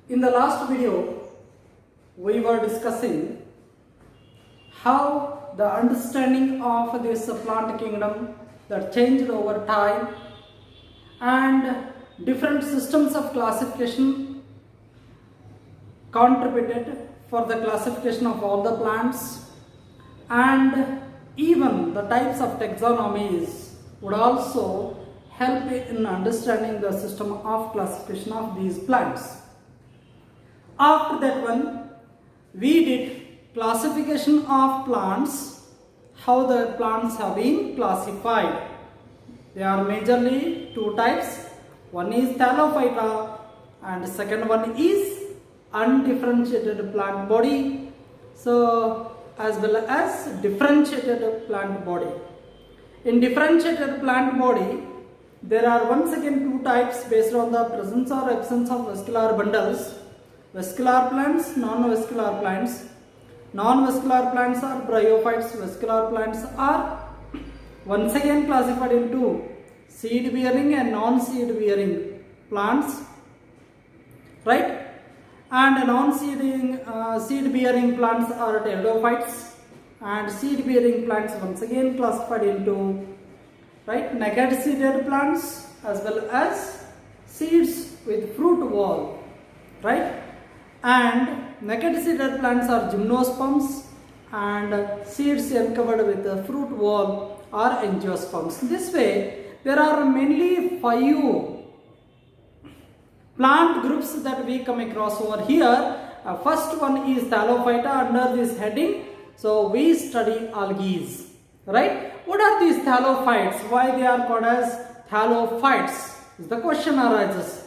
In the last video, we were discussing how the understanding of this plant kingdom that changed over time and different systems of classification contributed for the classification of all the plants, and even the types of taxonomies would also help in understanding the system of classification of these plants. After that one, we did classification of plants, how the plants have been classified. There are majorly two types. One is Thallophyta and second one is undifferentiated plant body, so as well as differentiated plant body. In differentiated plant body, there are once again two types based on the presence or absence of vascular bundles: vascular plants, non-vascular plants. Non-vascular plants are bryophytes. Vascular plants are once again classified into seed bearing and non-seed bearing plants, right? And seed bearing plants are pteridophytes, and seed bearing plants once again classified into, right, naked seeded plants as well as seeds with fruit wall, right? And naked seeded plants are gymnosperms, and seeds uncovered with the fruit wall are angiosperms. This way, there are mainly 5 plant groups that we come across over here. First one is Thallophyta under this heading. So we study algae, right? What are these thallophytes? Why they are called as thallophytes? The question arises.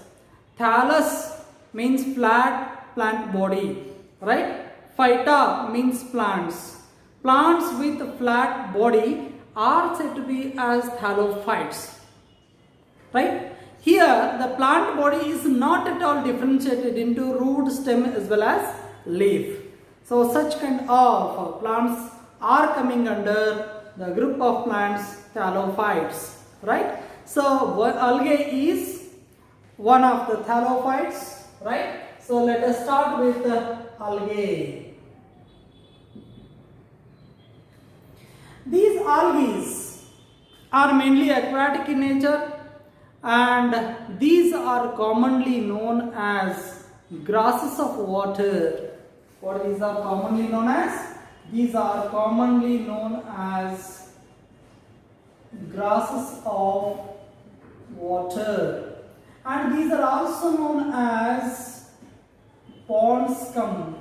Thallus means flat plant body, right? Phyta means plants. Plants with flat body are said to be as thallophytes, right? Here the plant body is not at all differentiated into root, stem as well as leaf. So such kind of plants are coming under the group of plants thallophytes, right? So algae is one of the thallophytes, right? So let us start with the algae. These algae are mainly aquatic in nature, and these are commonly known as grasses of water. What these are commonly known as? These are commonly known as grasses of water, and these are also known as pond scum.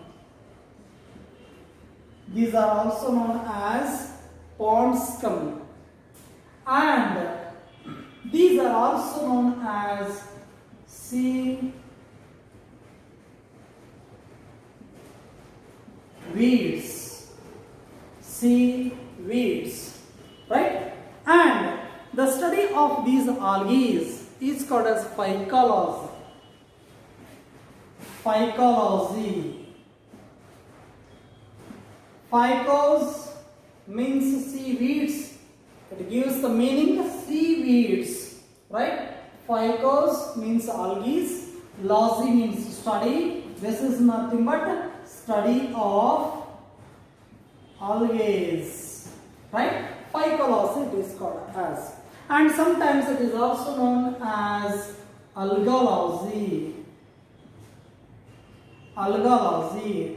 These are also known as pond scum, and these are also known as sea weeds, right? And the study of these algae is called as phycology. Phycos means seaweeds. It gives the meaning seaweeds, right? Phycos means algae. Logy means study. This is nothing but study of algae, right? Phycology it is called as, and sometimes it is also known as algology.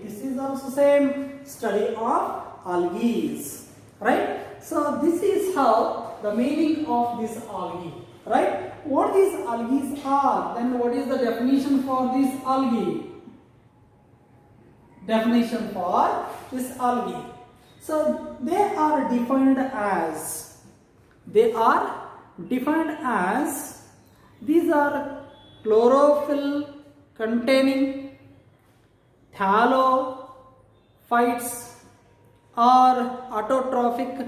This is also same study of algae, right? So this is how the meaning of this algae, right? What these algae are, then what is the definition for this algae? Definition for this algae. So they are defined as these are chlorophyll containing thallophytes or autotrophic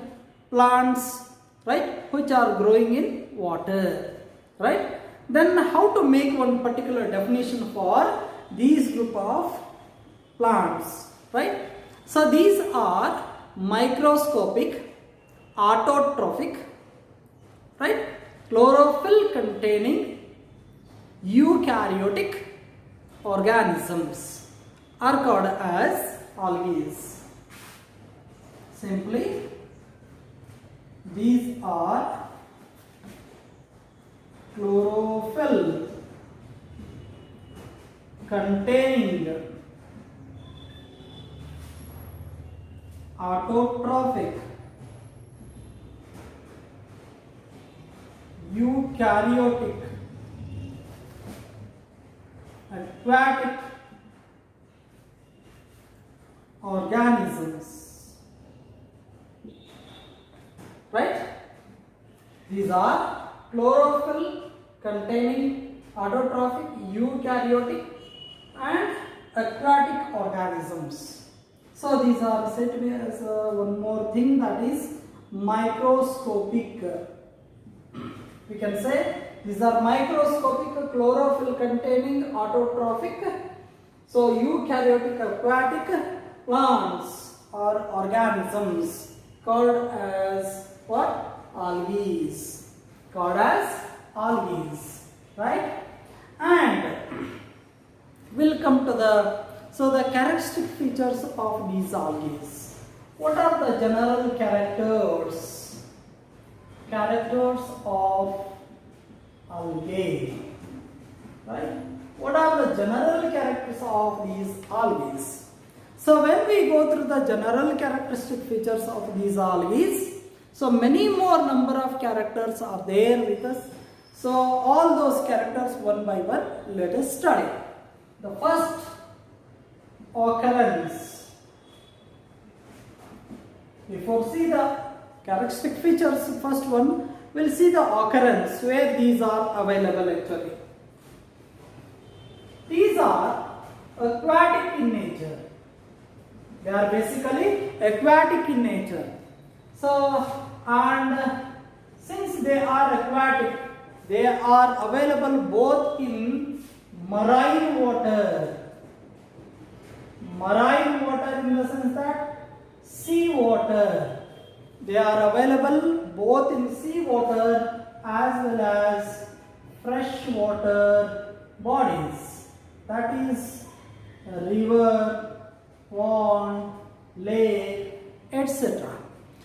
plants, right, which are growing in water, right? Then how to make one particular definition for these group of plants, right? So these are microscopic, autotrophic, right, chlorophyll containing eukaryotic organisms are called as algae. Simply, these are chlorophyll containing autotrophic eukaryotic aquatic organisms, right? These are chlorophyll containing autotrophic eukaryotic and aquatic organisms. So these are said to be as one more thing, that is microscopic. We can say these are microscopic chlorophyll containing autotrophic, so eukaryotic aquatic plants or organisms called as what? Algae. Called as algae, right? And we'll come to the characteristic features of these algae. What are the general characters of algae, right? What are the general characters of these algae? So when we go through the general characteristic features of these algae, so many more number of characters are there with us. So all those characters one by one let us study. The first occurrence. Before see the characteristic features, first one we'll see the occurrence, where these are available actually. These are aquatic in nature. They are basically aquatic in nature. So, and since they are aquatic, they are available both in marine water. Marine water in the sense that sea water. They are available both in sea water as well as fresh water bodies. That is river, pond, lake, etc.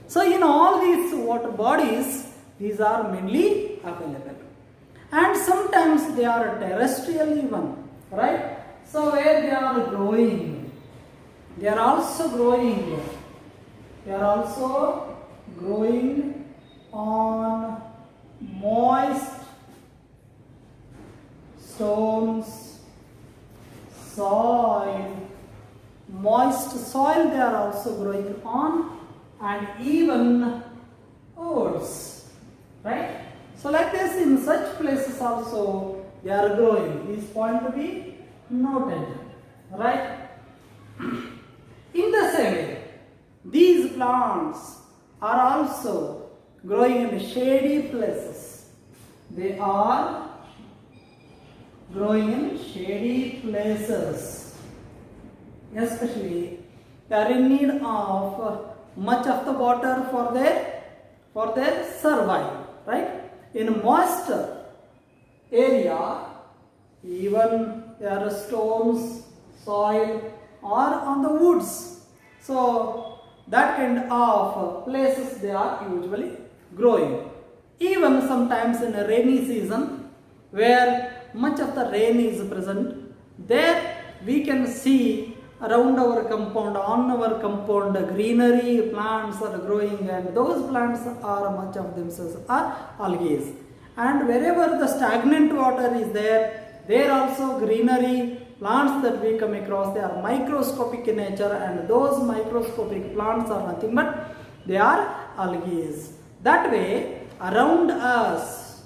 So in all these water bodies, these are mainly available. And sometimes they are terrestrial even, right? So where they are growing, they are also growing. They are also growing on moist stones, soil. Moist soil they are also growing on, and even woods, right? So like this, in such places also they are growing. This point to be noted, right? In the same way, these plants are also growing in shady places. They are growing in shady places. Especially, they are in need of much of the water for their survival, right? In moist area, even there are stones, soil, or on the woods. So that kind of places they are usually growing. Even sometimes in a rainy season, where much of the rain is present, there we can see around our compound, on our compound, greenery plants are growing, and those plants are, much of themselves are algae. And wherever the stagnant water is there, there also greenery plants that we come across, they are microscopic in nature, and those microscopic plants are nothing but they are algae. That way, around us,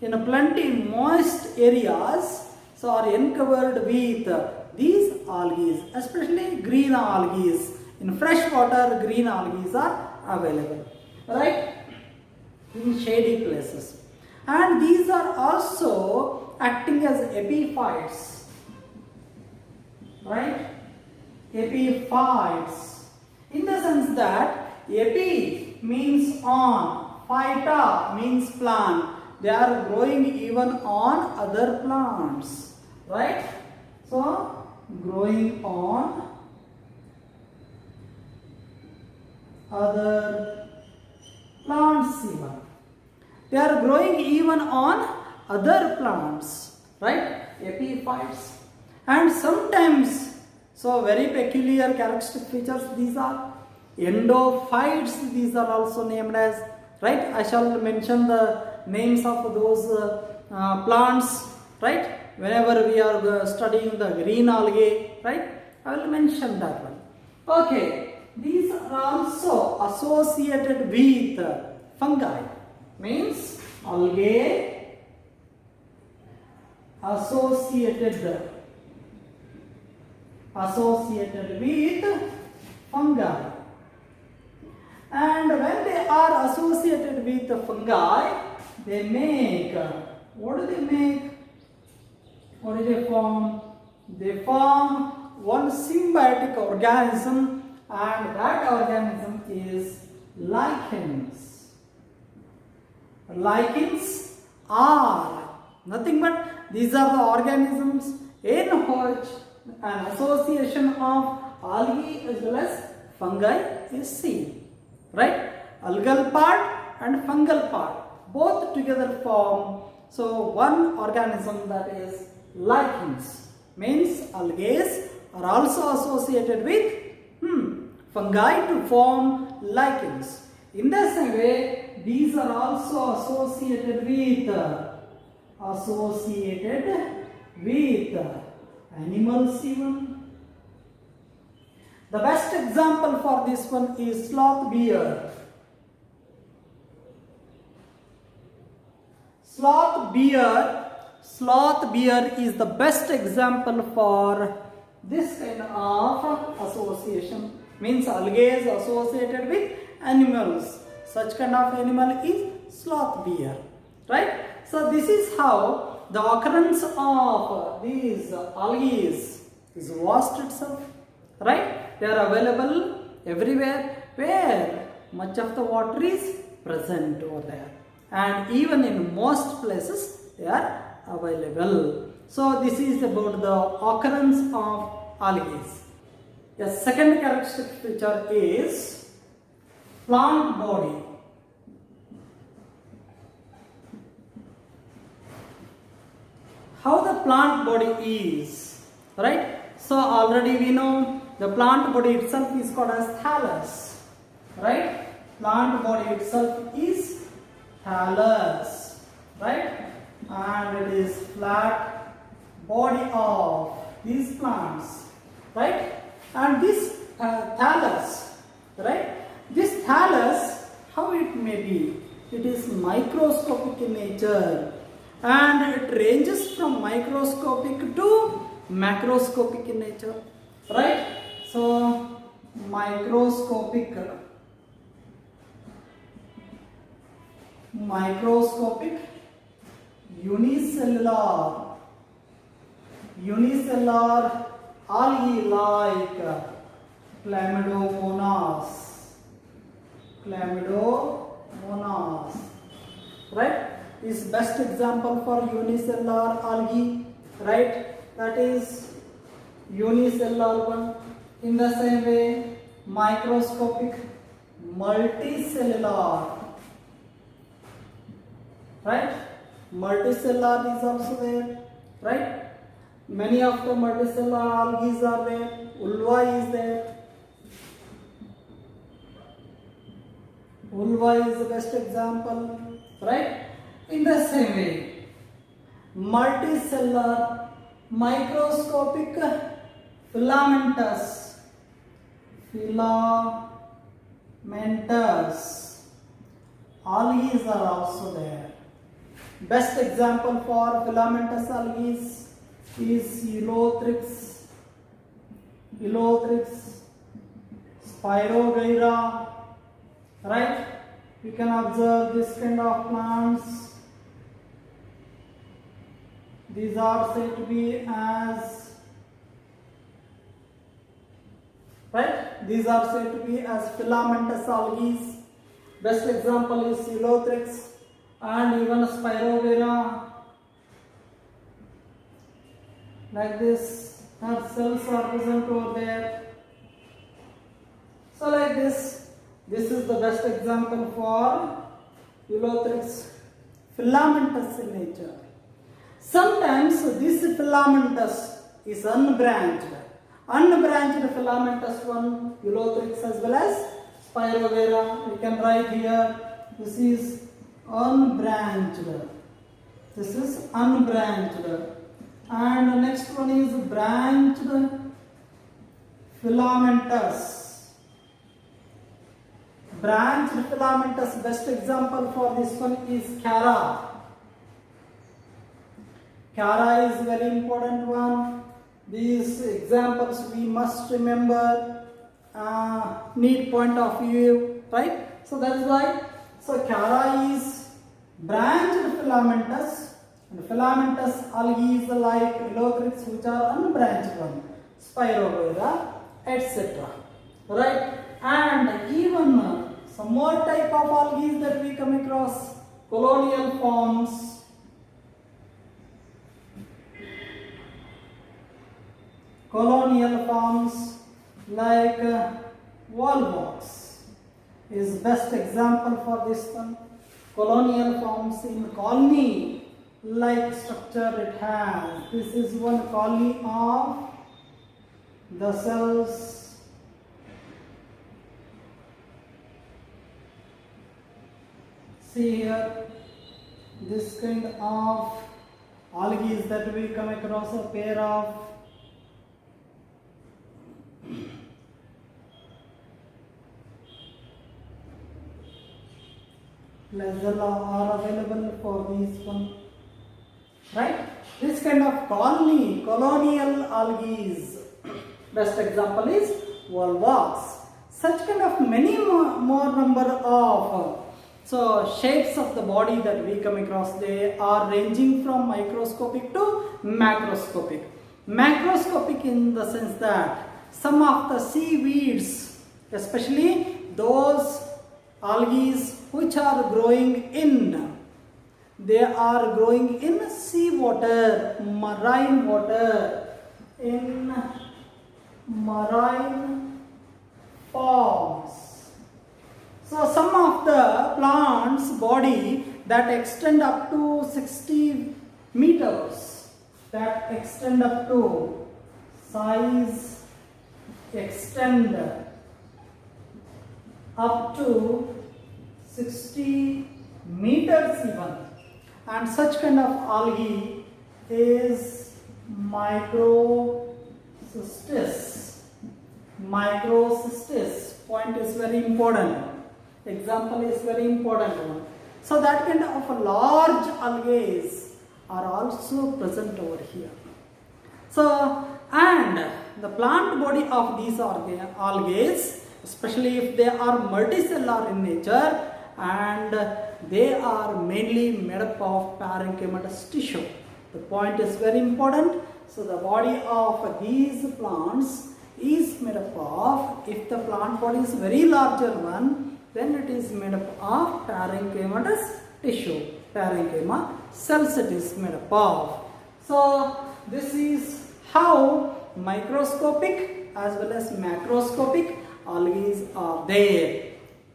in a plenty moist areas, so are uncovered with these algae, especially green algae. In fresh water, green algae are available, right? In shady places. And these are also acting as epiphytes, right? Epiphytes. In the sense that epi means on, phyta means plant. They are growing even on other plants, right? So growing on other plants even. They are growing even on other plants, right? Epiphytes. And sometimes, so very peculiar characteristic features these are. Endophytes, these are also named as, right? I shall mention the names of those plants, right? Whenever we are studying the green algae, right? I will mention that one. Okay, these are also associated with fungi, means algae associated with fungi. And when they are associated with the fungi, they make, what do they make? What do they form? They form one symbiotic organism, and that organism is lichens. Lichens are nothing but these are the organisms in which an association of algae as well as fungi is seen, right? Algal part and fungal part both together form so one organism, that is lichens. Means algae are also associated with fungi to form lichens. In the same way, these are also associated with animals even. The best example for this one is sloth bear. Sloth bear is the best example for this kind of association. Means algae is associated with animals. Such kind of animal is sloth bear, right? So this is how the occurrence of these algae is vast itself, right? They are available everywhere where much of the water is present over there, and even in most places they are available. So this is about the occurrence of algae. The second characteristic feature is plant body. How the plant body is, right? So already we know the plant body itself is called as thallus, right? Plant body itself is thallus, right? And it is flat body of these plants, right? And this thallus, right? This thallus, how it may be? It is microscopic in nature, and it ranges from microscopic to macroscopic in nature, right? So microscopic, unicellular algae like Chlamydomonas, right? Is best example for unicellular algae, right? That is unicellular one. In the same way, microscopic multicellular, right? Multicellular is also there, right? Many of the multicellular algae are there. Ulva is there. Ulva is the best example, right? In the same way, multicellular microscopic filamentous algae are also there. Best example for filamentous algae is Ulothrix, Spirogyra, right? You can observe this kind of plants. These are said to be as, right? These are said to be as filamentous algae. Best example is Ulothrix and even Spirogyra, like this. Her cells are present over there. So like this is the best example for Ulothrix filamentous in nature. Sometimes this filamentous is unbranched. Unbranched filamentous one, Ulothrix as well as Spirovera. We can write here, this is unbranched. This is unbranched. And the next one is branched filamentous. Branched filamentous, best example for this one is Chara. Chara is very important one. These examples we must remember, need point of view, right? So that's why. So Chara is branched filamentous, and filamentous algae is like Ulothrix, which are unbranched one, Spirovera, etc. Right? And even some more type of algae that we come across, colonial forms. Colonial forms like Volvox is best example for this one. Colonial forms in colony like structure it has. This is one colony of the cells. See here, this kind of algae that we come across, a pair of Flagella are available for these one, right? This kind of colonial algae, best example is Volvox. Such kind of many more number of shapes of the body that we come across, they are ranging from microscopic to macroscopic. Macroscopic in the sense that some of the seaweeds, especially those algae which are growing in, they are growing in sea water, marine water, in marine forms. So some of the plants body that extend up to 60 meters, that extend up to size, extend up to 60 meters even, and such kind of algae is Microcystis. Microcystis, point is very important. Example is very important one. So that kind of large algae are also present over here. So, and the plant body of these algae, especially if they are multicellular in nature, and they are mainly made up of parenchymatous tissue. The point is very important. So the body of these plants is made up of, if the plant body is very larger one, then it is made up of parenchymatous tissue. Parenchyma cells it is made up of. So this is how microscopic as well as macroscopic algae are there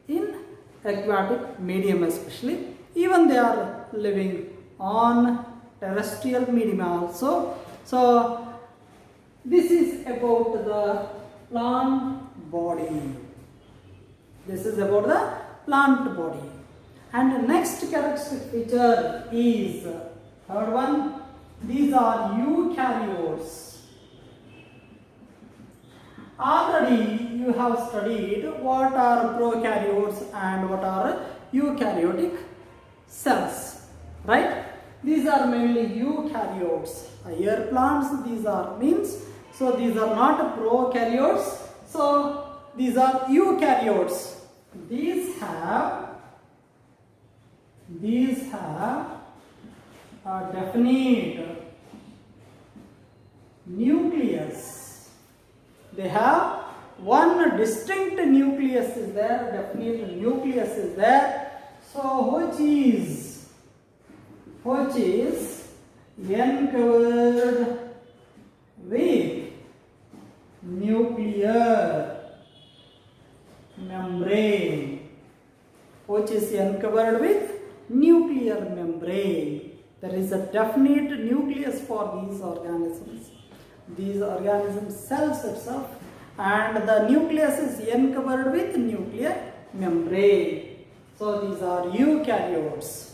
in aquatic medium, especially. Even they are living on terrestrial medium also. So this is about the plant body. This is about the plant body. And the next characteristic feature is, third one, these are eukaryotes. Already you have studied what are prokaryotes and what are eukaryotic cells, right? These are mainly eukaryotes. Higher plants, these are means. So these are not prokaryotes. So these are eukaryotes. These have a definite nucleus. They have one distinct nucleus is there, definite nucleus is there. So which is n covered with which is uncovered with nuclear membrane. There is a definite nucleus for these organisms. These organisms cells itself, and the nucleus is uncovered with nuclear membrane. So these are eukaryotes.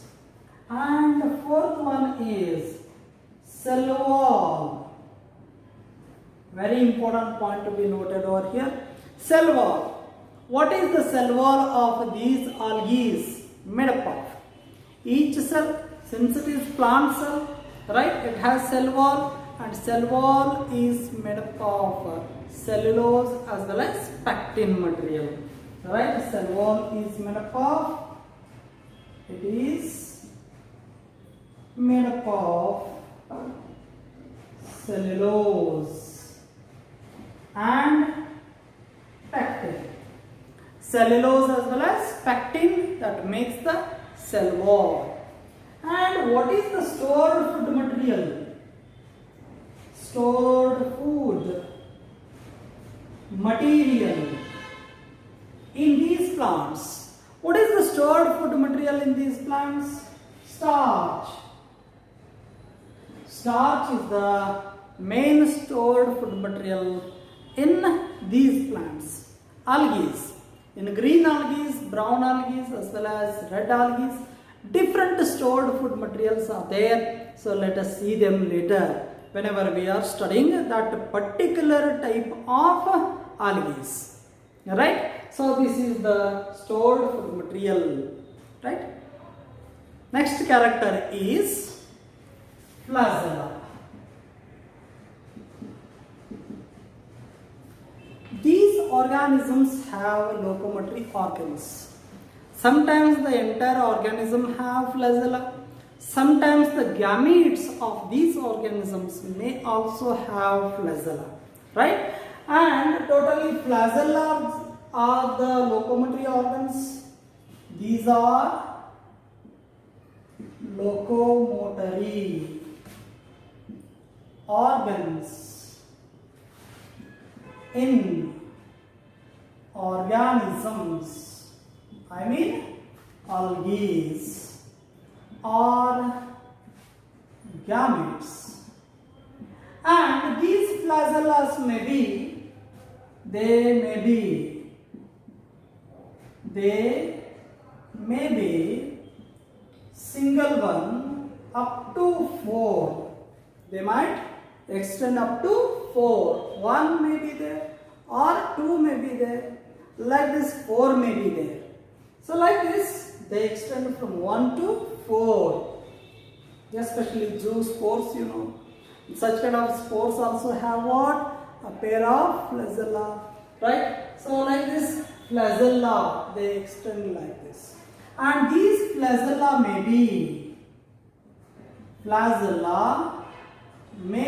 And the fourth one is cell wall. Very important point to be noted over here. Cell wall. What is the cell wall of these algae made up of? Each cell, since it is plant cell, right, it has cell wall, and cell wall is made up of cellulose as well as pectin material. Right, cell wall is made up of, it is made up of cellulose and pectin. Cellulose as well as pectin, that makes the cell wall. And what is the stored food material? Stored food material in these plants. What is the stored food material in these plants? Starch. Starch is the main stored food material in these plants. Algae. In green algae, brown algae as well as red algae, different stored food materials are there. So let us see them later whenever we are studying that particular type of algae. Right? So this is the stored food material. Right? Next character is flagella. These organisms have locomotory organs. Sometimes the entire organism have flagella. Sometimes the gametes of these organisms may also have flagella. Right? And totally flagella are the locomotory organs. These are locomotory organs in organisms, I mean algae or gametes. And these flagellas may be, they may be single one up to 4. They might extend up to 4. 1 may be there or 2 may be there. Like this 4 may be there. So like this they extend from 1 to 4. Especially zoospores, you know. Such kind of spores also have what? A pair of flagella. Right? So like this flagella, they extend like this. And these flagella may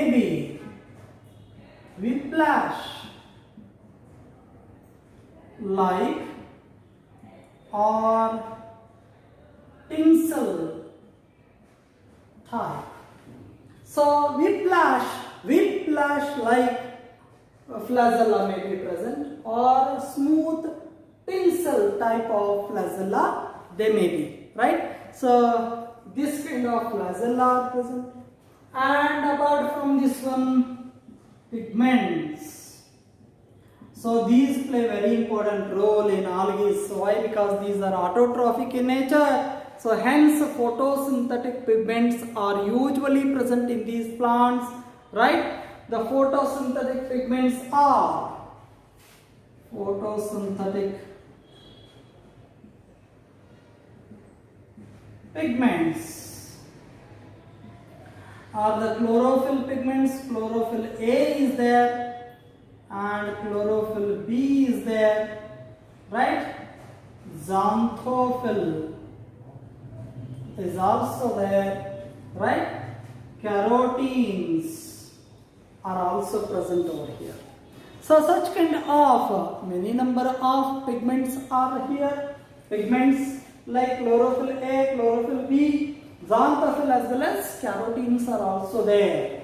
be whiplash like or tinsel type. So whiplash like flagella may be present, or smooth tinsel type of flagella they may be, right? So this kind of flagella are present. And apart from this one, pigments. So these play very important role in algae. So why? Because these are autotrophic in nature. So hence photosynthetic pigments are usually present in these plants, right? The photosynthetic pigments are photosynthetic pigments are the chlorophyll pigments. Chlorophyll A is there and chlorophyll B is there, right? Xanthophyll is also there, right? Carotenes are also present over here. So such kind of many number of pigments are here. Pigments like chlorophyll A, chlorophyll B, xanthophyll as well as carotenes are also there.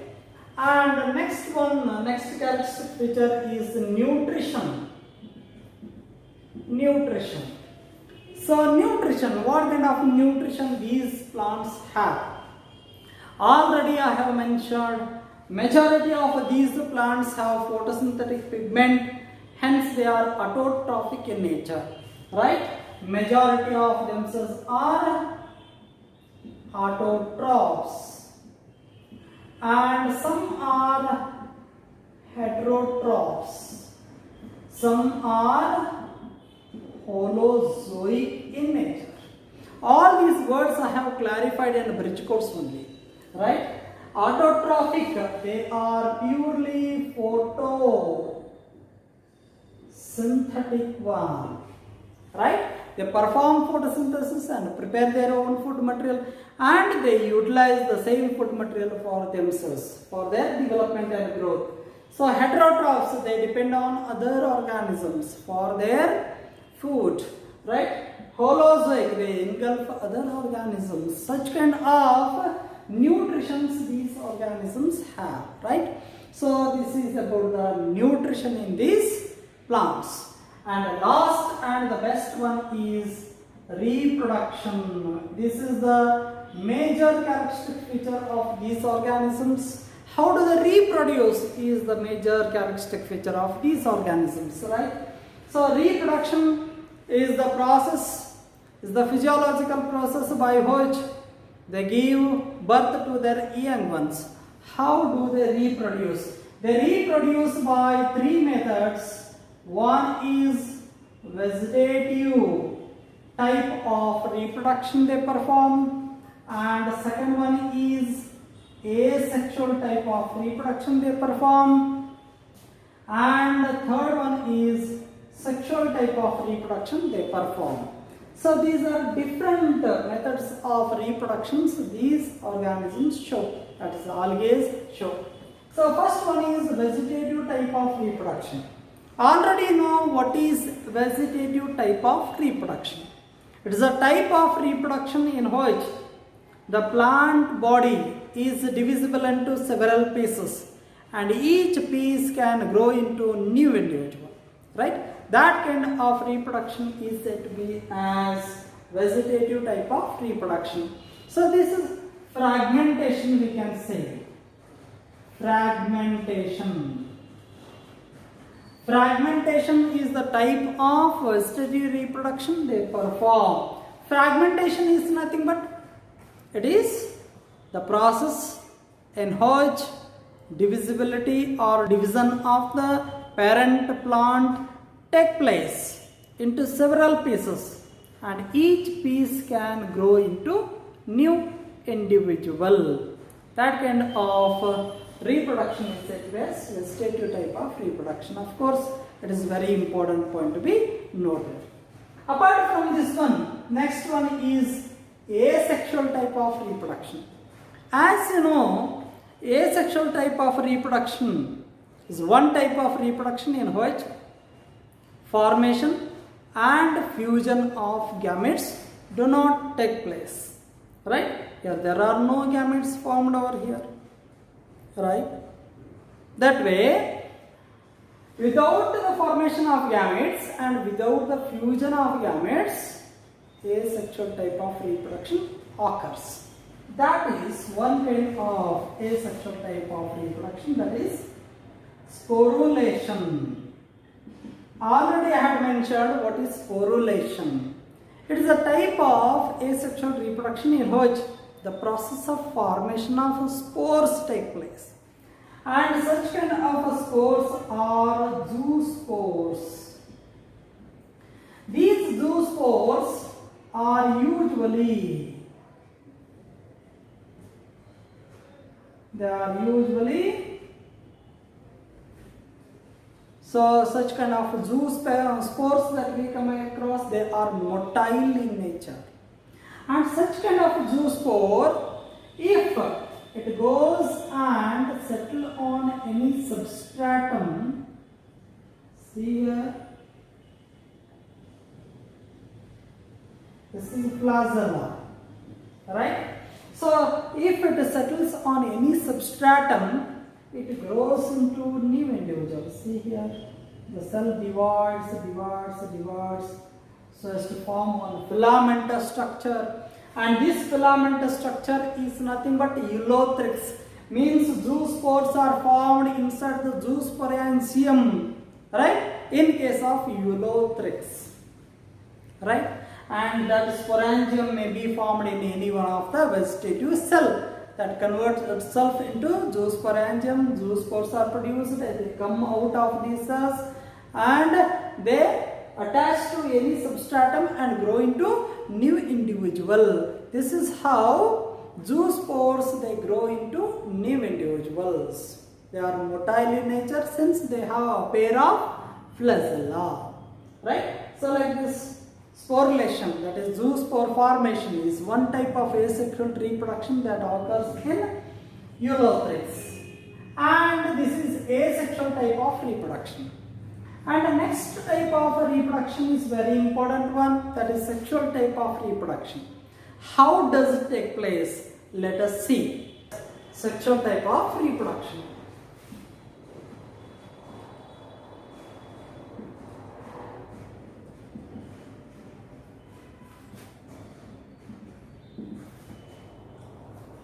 And the next one, next characteristic feature is nutrition. Nutrition. So nutrition, what kind of nutrition these plants have? Already I have mentioned, majority of these plants have photosynthetic pigment, hence they are autotrophic in nature, right? Majority of themselves are autotrophs, and some are heterotrophs, some are holozoic in nature. All these words I have clarified in bridge course only, right? Autotrophic, they are purely photosynthetic one, right? They perform photosynthesis and prepare their own food material, and they utilize the same food material for themselves, for their development and growth. So heterotrophs, they depend on other organisms for their food, right? Holozoic, they engulf other organisms. Such kind of nutrition these organisms have, right? So this is about the nutrition in these plants. And last and the best one is reproduction. This is the major characteristic feature of these organisms. How do they reproduce is the major characteristic feature of these organisms, right? So reproduction is the process, is the physiological process by which they give birth to their young ones. How do they reproduce? They reproduce by three methods. One is vegetative type of reproduction they perform, and the second one is asexual type of reproduction they perform, and the third one is sexual type of reproduction they perform. So these are different methods of reproductions these organisms show, that is algae show. So first one is vegetative type of reproduction. Already know what is vegetative type of reproduction. It is a type of reproduction in which the plant body is divisible into several pieces, and each piece can grow into a new individual, right? That kind of reproduction is said to be as vegetative type of reproduction. So this is fragmentation, we can say. Fragmentation. Fragmentation is the type of vegetative reproduction they perform. Fragmentation is nothing but it is the process in which divisibility or division of the parent plant take place into several pieces, and each piece can grow into new individual. That kind of reproduction is said to as vegetative type of reproduction. Of course, it is very important point to be noted. Apart from this one, next one is asexual type of reproduction. As you know, asexual type of reproduction is one type of reproduction in which formation and fusion of gametes do not take place, right? Here there are no gametes formed over here, right? That way, without the formation of gametes and without the fusion of gametes, asexual type of reproduction occurs. That is one kind of asexual type of reproduction, that is sporulation. Already I have mentioned what is sporulation. It is a type of asexual reproduction in which the process of formation of spores take place. And such kind of spores are zoospores. These zoospores are usually so such kind of zoospores that we come across, they are motile in nature. And such kind of zoospore, if it goes and settle on any substratum, see here, this is flagella, right? So if it settles on any substratum, it grows into new individuals. See here, the cell divides. so as to form one filament structure. And this filament structure is nothing but eulothrix, means zoospores are formed inside the zoosporangium, right, in case of eulothrix, right, and that sporangium may be formed in any one of the vegetative cell that converts itself into zoosporangium. Zoospores are produced, they come out of these cells and they attach to any substratum and grow into new individual. This is how zoospores they grow into new individuals. They are motile in nature since they have a pair of flagella, right? So like this sporulation, that is zoospore formation, is one type of asexual reproduction that occurs in eulothrix, and this is asexual type of reproduction. And the next type of reproduction is very important one, that is sexual type of reproduction. How does it take place? Let us see. Sexual type of reproduction.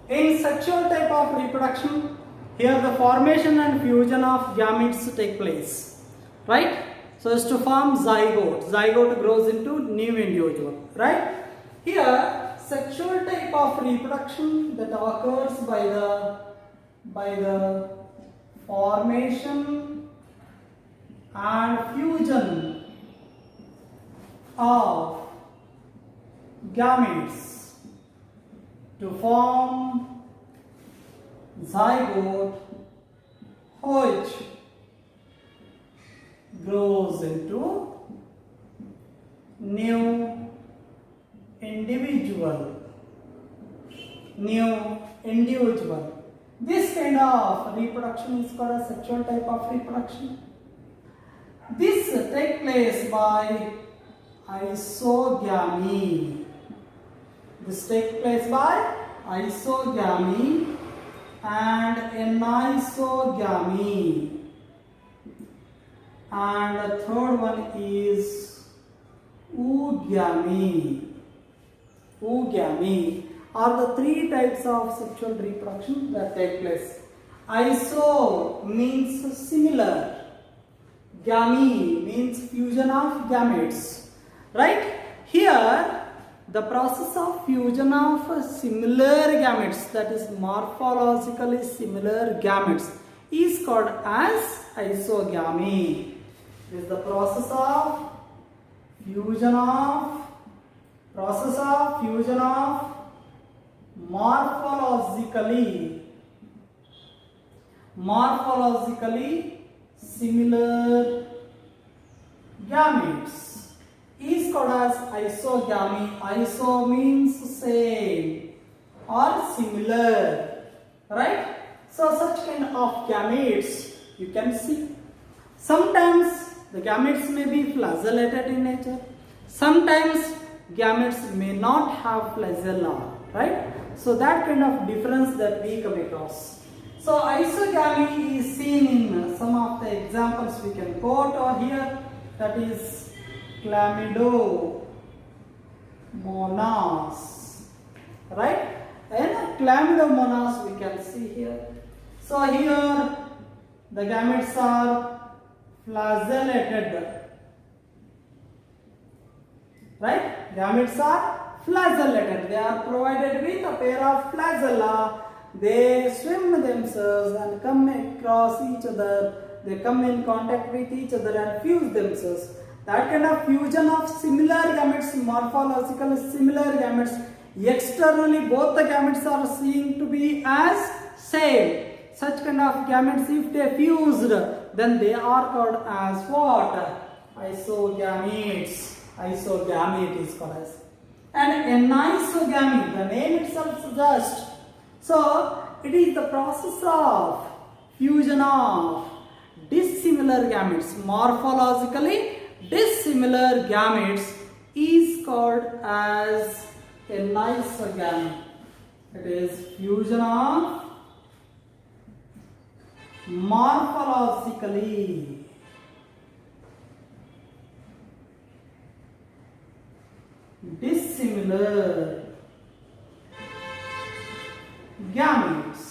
In sexual type of reproduction, here the formation and fusion of gametes take place, right? So as to form zygote. Zygote grows into new individual, right? Here, sexual type of reproduction that occurs by the formation and fusion of gametes to form zygote, which grows into new individual. This kind of reproduction is called a sexual type of reproduction. This takes place by isogamy. This takes place by isogamy and anisogamy. And the third one is oogamy. Oogamy are the three types of sexual reproduction that take place. Iso means similar. Gamy means fusion of gametes. Right? Here, the process of fusion of similar gametes, that is morphologically similar gametes, is called as isogamy. This is the process of fusion of morphologically similar gametes is called as isogamy. Iso means same or similar, right? So such kind of gametes you can see. Sometimes the gametes may be flagellated in nature. Sometimes gametes may not have flagella, right? So that kind of difference that we come across. So isogamy is seen in some of the examples we can quote over here. That is Chlamydomonas, right? And Chlamydomonas we can see here. So here the gametes are flagellated, right? Gametes are flagellated. They are provided with a pair of flagella. They swim themselves and come across each other. They come in contact with each other and fuse themselves. That kind of fusion of similar gametes, morphologically similar gametes, externally both the gametes are seen to be as same. Such kind of gametes, if they fused, then they are called as what? Isogametes. Isogamete is called as. And anisogamy, the name itself suggests. So it is the process of fusion of dissimilar gametes, morphologically dissimilar gametes is called as anisogamy. It is fusion of morphologically dissimilar gametes.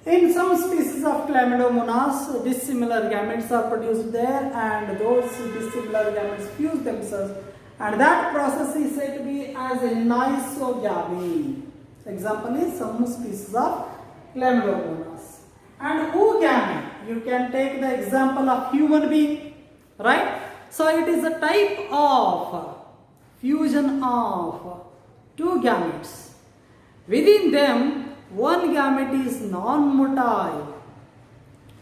In some species of Chlamydomonas, dissimilar gametes are produced there, and those dissimilar gametes fuse themselves, and that process is said to be as anisogamy. Example is some species of Chlamydomonas. And oogamy, you can take the example of human being, right? So it is a type of fusion of two gametes. Within them, one gamete is non-motile,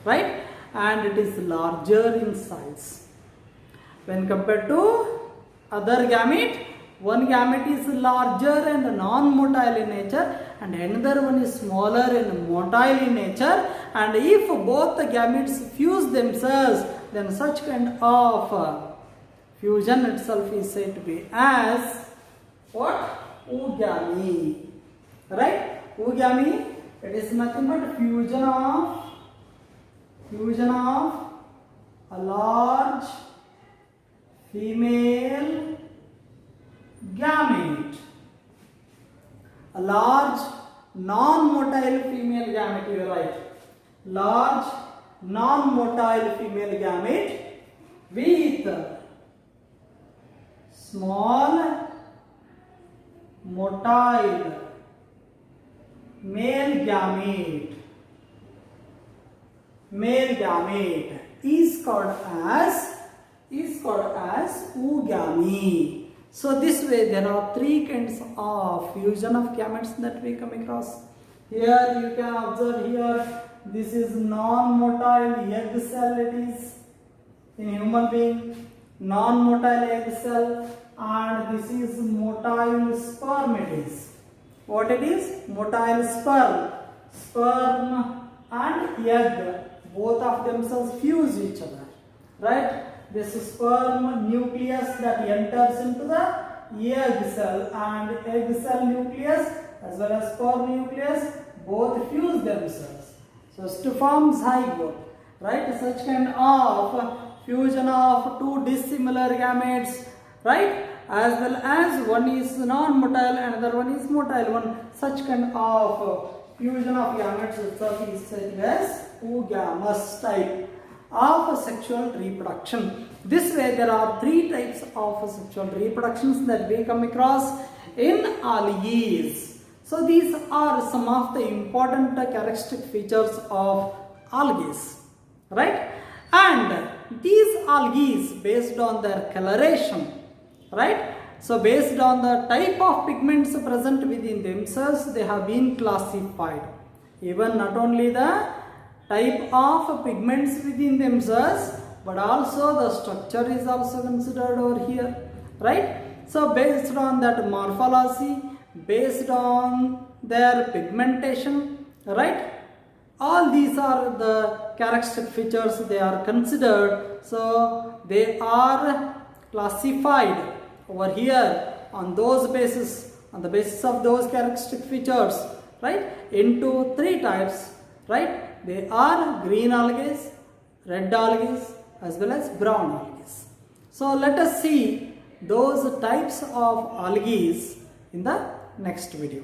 right? And it is larger in size. When compared to other gamete, one gamete is larger and non-motile in nature, and another one is smaller and motile in nature. And if both the gametes fuse themselves, then such kind of fusion itself is said to be as what? Oogamy, right? Oogamy, it is nothing but fusion of a large female gamete, a large non-motile female gamete, you are right, large non-motile female gamete with small motile male gamete is called as oogamy. So this way there are three kinds of fusion of gametes that we come across. Here you can observe here, this is non-motile egg cell, it is in human being, non-motile egg cell, and this is motile sperm, it is. What it is? Motile sperm and egg, both of themselves fuse each other, right? This sperm nucleus that enters into the egg cell, and egg cell nucleus as well as sperm nucleus both fuse themselves, so as to form zygote, right? Such kind of fusion of two dissimilar gametes, right? As well as one is non-motile and another one is motile one. Such kind of fusion of gametes itself is said as oogamous type of sexual reproduction. This way there are three types of sexual reproductions that we come across in algae. So these are some of the important characteristic features of algae, right? And these algae, based on their coloration, right? So based on the type of pigments present within themselves, they have been classified. Even not only the type of pigments within themselves, but also the structure is also considered over here, right? So based on that morphology, based on their pigmentation, right? All these are the characteristic features they are considered. So they are classified over here on those basis, on the basis of those characteristic features, right, into three types, right? They are green algae, red algae, as well as brown algae. So let us see those types of algae in the next video.